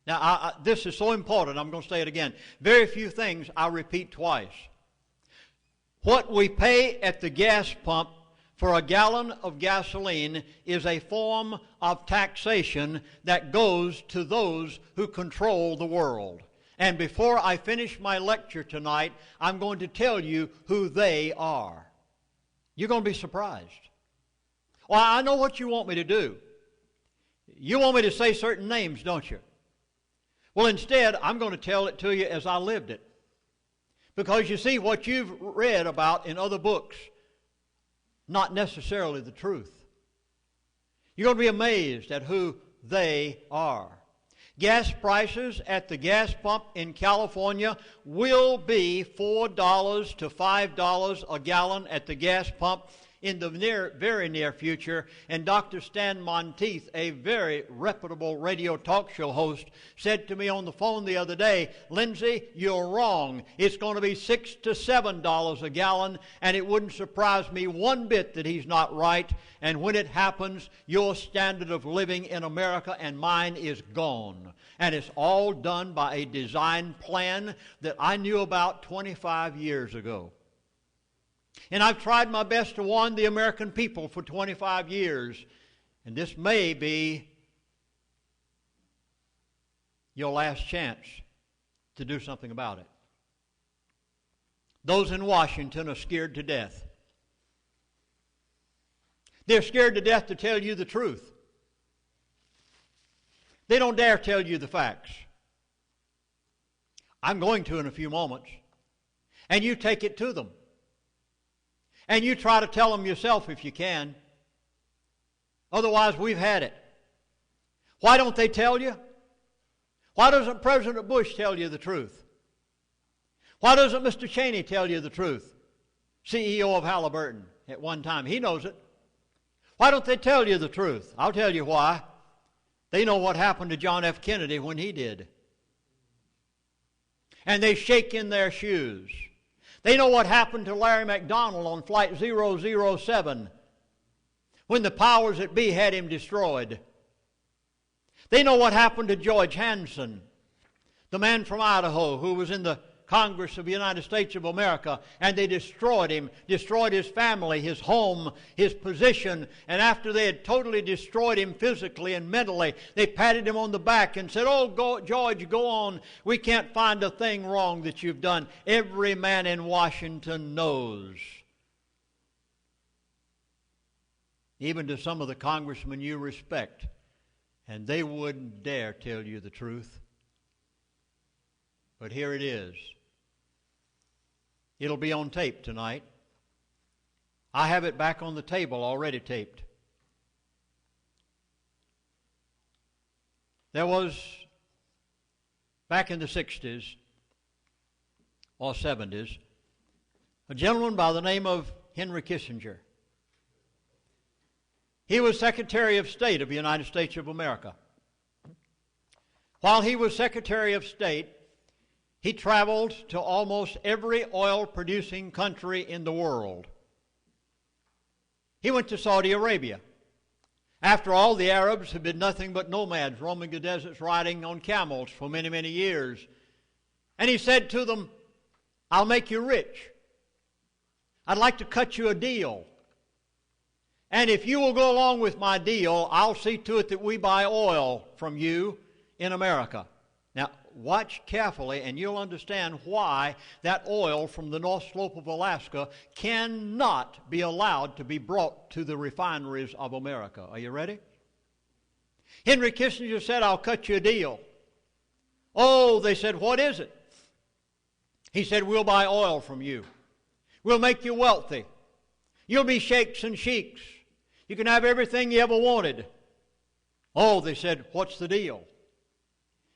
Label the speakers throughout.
Speaker 1: Now, this is so important, I'm going to say it again. Very few things I repeat twice. What we pay at the gas pump for a gallon of gasoline is a form of taxation that goes to those who control the world. And before I finish my lecture tonight, I'm going to tell you who they are. You're going to be surprised. Well, I know what you want me to do. You want me to say certain names, don't you? Well, instead, I'm going to tell it to you as I lived it. Because you see, what you've read about in other books, not necessarily the truth. You're going to be amazed at who they are. Gas prices at the gas pump in California will be $4 to $5 a gallon at the gas pump in the very near future. And Dr. Stan Monteith, a very reputable radio talk show host, said to me on the phone the other day, Lindsey, you're wrong. It's going to be $6 to $7 a gallon, and it wouldn't surprise me one bit that he's not right. And when it happens, your standard of living in America and mine is gone. And it's all done by a design plan that I knew about 25 years ago. And I've tried my best to warn the American people for 25 years. And this may be your last chance to do something about it. Those in Washington are scared to death. They're scared to death to tell you the truth. They don't dare tell you the facts. I'm going to in a few moments. And you take it to them. And you try to tell them yourself if you can. Otherwise, we've had it. Why don't they tell you? Why doesn't President Bush tell you the truth? Why doesn't Mr. Cheney tell you the truth? CEO of Halliburton at one time. He knows it. Why don't they tell you the truth? I'll tell you why. They know what happened to John F. Kennedy when he did. And they shake in their shoes. They know what happened to Larry McDonald on Flight 007 when the powers that be had him destroyed. They know what happened to George Hansen, the man from Idaho who was in the Congress of the United States of America, and they destroyed him, destroyed his family, his home, his position, and after they had totally destroyed him physically and mentally, they patted him on the back and said, "Oh, George, go on. We can't find a thing wrong that you've done." Every man in Washington knows. Even to some of the congressmen you respect, and they wouldn't dare tell you the truth. But here it is. It'll be on tape tonight. I have it back on the table already taped. There was, back in the 60s or 70s, a gentleman by the name of Henry Kissinger. He was Secretary of State of the United States of America. While he was Secretary of State, he traveled to almost every oil-producing country in the world. He went to Saudi Arabia. After all, the Arabs had been nothing but nomads, roaming the deserts, riding on camels for many, many years. And he said to them, "I'll make you rich. I'd like to cut you a deal. And if you will go along with my deal, I'll see to it that we buy oil from you in America." Now, watch carefully and you'll understand why that oil from the North Slope of Alaska cannot be allowed to be brought to the refineries of America. Are you ready? Henry Kissinger said, "I'll cut you a deal." Oh, they said, "What is it?" He said, "We'll buy oil from you. We'll make you wealthy. You'll be sheikhs and sheiks. You can have everything you ever wanted." Oh, they said, "What's the deal?"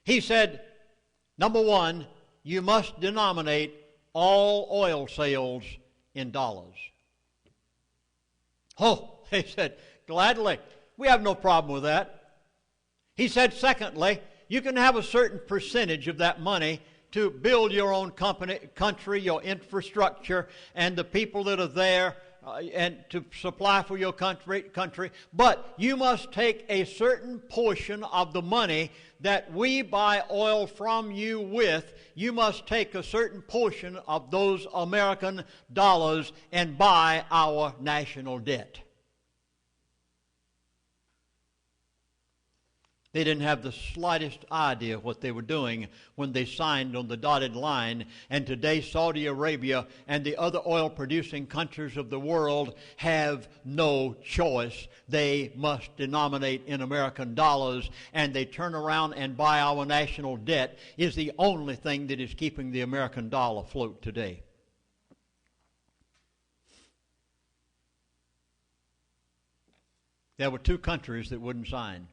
Speaker 1: He said, "Number one, you must denominate all oil sales in dollars." Oh, they said, "Gladly. We have no problem with that." He said, "Secondly, you can have a certain percentage of that money to build your own country, your infrastructure, and the people that are there and to supply for your country, but you must take a certain portion of the money that we buy oil from you with. You must take a certain portion of those American dollars and buy our national debt. They didn't have the slightest idea what they were doing when they signed on the dotted line. And today Saudi Arabia and the other oil-producing countries of the world have no choice. They must denominate in American dollars, and they turn around and buy our national debt. Is the only thing that is keeping the American dollar afloat today. There were two countries that wouldn't sign.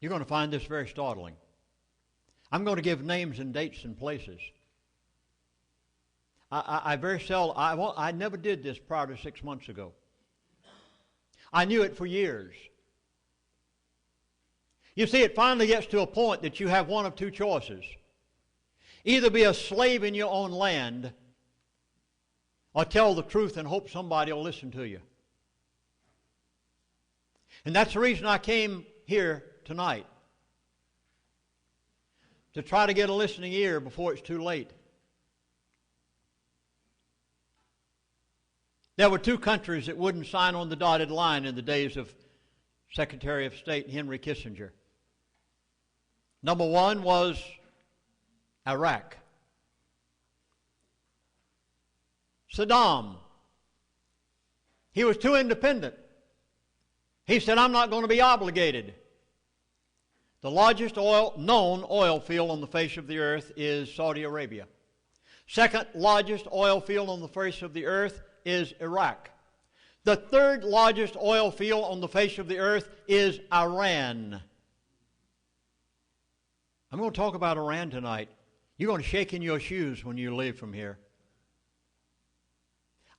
Speaker 1: You're going to find this very startling. I'm going to give names and dates and places. I never did this prior to 6 months ago. I knew it for years. You see, it finally gets to a point that you have one of two choices. Either be a slave in your own land, or tell the truth and hope somebody will listen to you. And that's the reason I came here tonight, to try to get a listening ear before it's too late. There were two countries that wouldn't sign on the dotted line in the days of Secretary of State Henry Kissinger. Number one was Iraq. Saddam. He was too independent. He said, I'm not going to be obligated. The largest known oil field on the face of the earth is Saudi Arabia. Second largest oil field on the face of the earth is Iraq. The third largest oil field on the face of the earth is Iran. I'm going to talk about Iran tonight. You're going to shake in your shoes when you leave from here.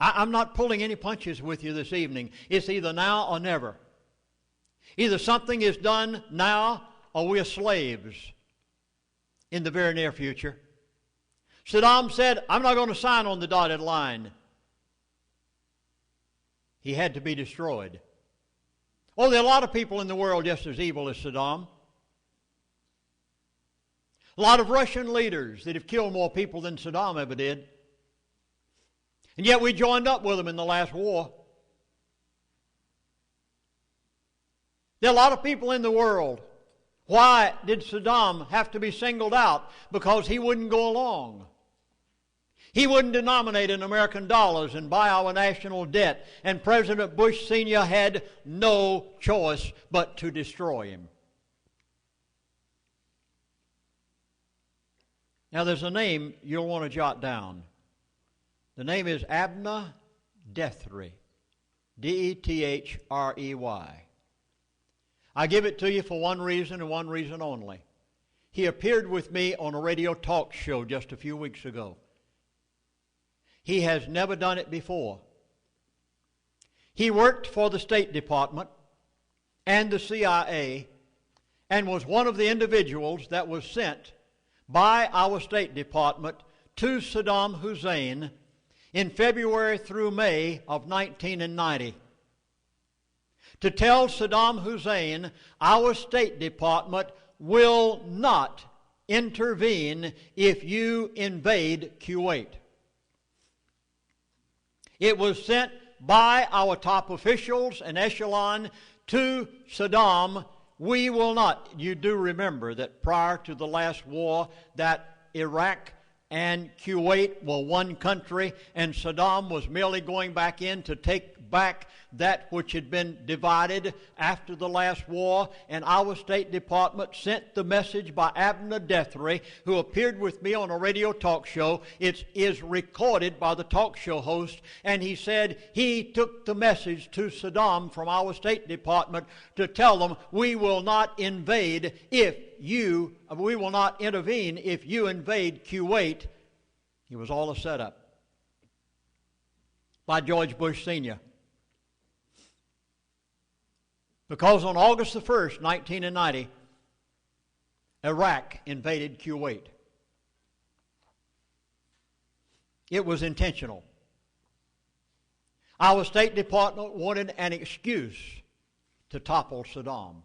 Speaker 1: I'm not pulling any punches with you this evening. It's either now or never. Either something is done now or we are slaves in the very near future. Saddam said, I'm not going to sign on the dotted line. He had to be destroyed. Oh, there are a lot of people in the world just as evil as Saddam. A lot of Russian leaders that have killed more people than Saddam ever did. And yet we joined up with them in the last war. There are a lot of people in the world. Why did Saddam have to be singled out? Because he wouldn't go along. He wouldn't denominate in American dollars and buy our national debt. And President Bush Sr. had no choice but to destroy him. Now there's a name you'll want to jot down. The name is Abner Dethry. D-E-T-H-R-E-Y. I give it to you for one reason and one reason only. He appeared with me on a radio talk show just a few weeks ago. He has never done it before. He worked for the State Department and the CIA and was one of the individuals that was sent by our State Department to Saddam Hussein in February through May of 1990. To tell Saddam Hussein, our State Department will not intervene if you invade Kuwait. It was sent by our top officials and echelon to Saddam. We will not. You do remember that prior to the last war, that Iraq and Kuwait were one country, and Saddam was merely going back in to take back that which had been divided after the last war. And our State Department sent the message by Abner Dethry, who appeared with me on a radio talk show. It is recorded by the talk show host, and he said he took the message to Saddam from our State Department to tell them, we will not intervene if you invade Kuwait. It was all a setup by George Bush Sr. Because on August the 1st, 1990, Iraq invaded Kuwait. It was intentional. Our State Department wanted an excuse to topple Saddam.